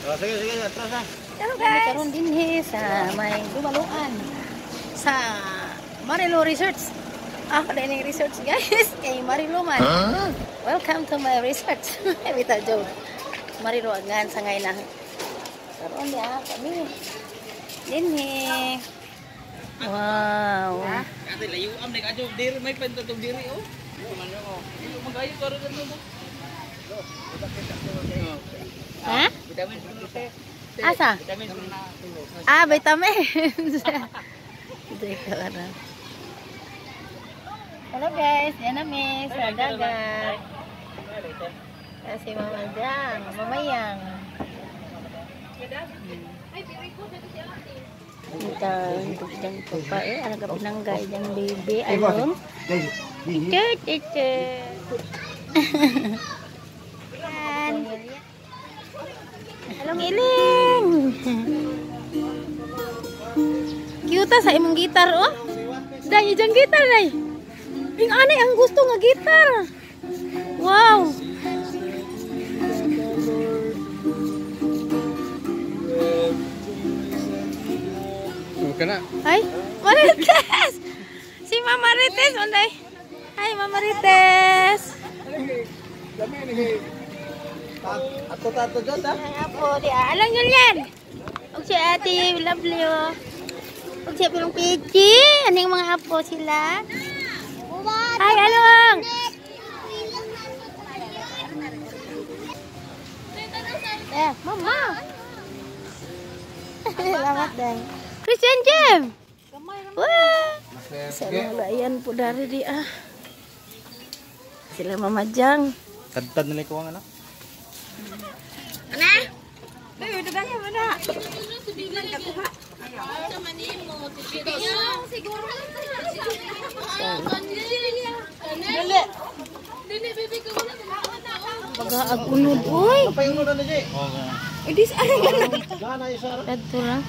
Oh, sige, atras na. Hello guys. Karon dinhi sa may Dumaluan sa Marilo Resorts. Ako na yung resorts guys. Kay Marilo man. Welcome to my resorts. Bita Joe. Marilo agan sa ngay na. Karon ya kami. Dinhi. Wow. Ate layo am nek ajo diri may pentotong diri oh. Magayo ko rin mo. Ha? Vitamin Asa? vitamin Ah, vitamin. Hello guys, yan na miss, sa dagat. Kasi Mama Jang, Mamayang. Kita untuk jang papa ada penanggai jang baby ayun. Cucu. Halo ngiling. Cute sa imong gitar oh. Dai jang gitar dai. Ing aneh ang gusto nga gitar. Wow. Kana. Hai, Marites. Si Mama Marites onday. Hai Mama Marites. Ato tato jod ha. Apo di alang yun yan. Og si Ate Lovely oh. Og si Pilong Pichi, aning mga apo sila. Hai along. Mama. Selamat deh. Christian Jam. Wah. Saya po dari dia. Sila Mama Jang. Tad na ko ang anak. Ana? Ayo dagangnya mana? Siguro. Pag-agunod oy. Apa yung ulo na di? Edi sa ano man? Gana isa. Dito lang.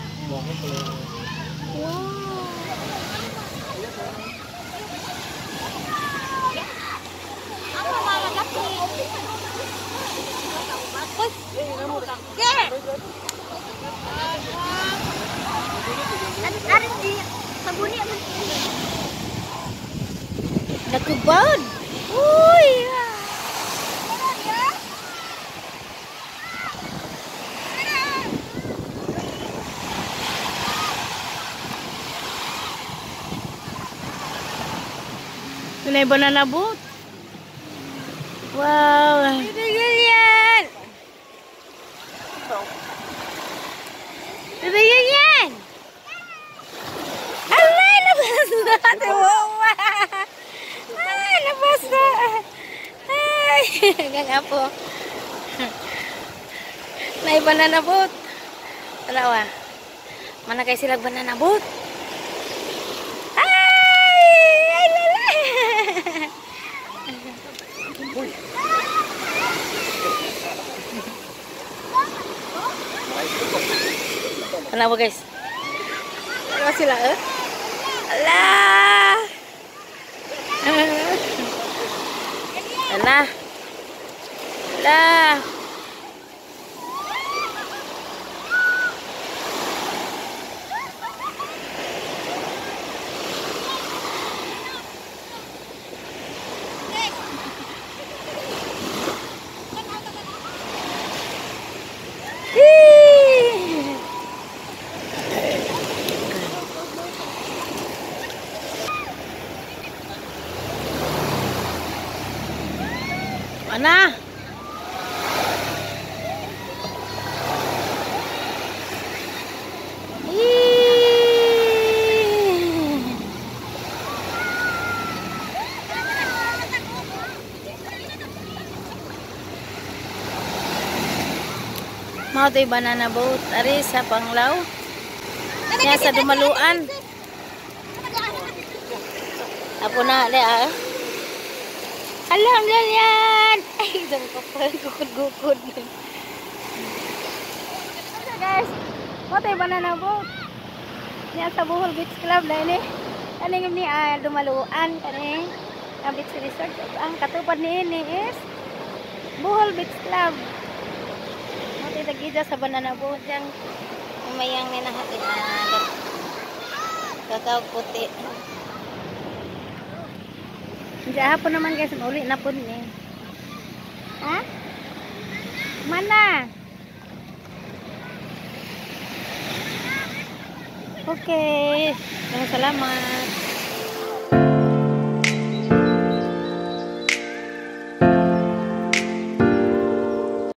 Nakubad. Uy. Tunay banana boat. Wow. Ito yan. Ito yan. Alay, labas na. Tawa. Ay, labas na. Ay, hanggang po. Nay banana boat. Alawa. Mana kayo sila banana boat? Kenapa guys? Kenapa sila Alah. Alah. Alah. Mana? Mau to'y banana boat. Ari sa Panglaw. Yan sa Dumaluan. Apo na, lea. Alam lang yan. Ay, dami ko pa. Gukod-gukod. So guys, mau to'y banana boat. Yan sa Bohol Beach Club na ini. Kaning ni Dumaluan. Kaning Beach Resort. Ang katupad ni ini is Bohol Beach Club. tagida sa banana boat yang umayang ni nahati kakao puti. Diyan hapon naman guys, uli na po ni. Ha? Mana? Okay. Salamat.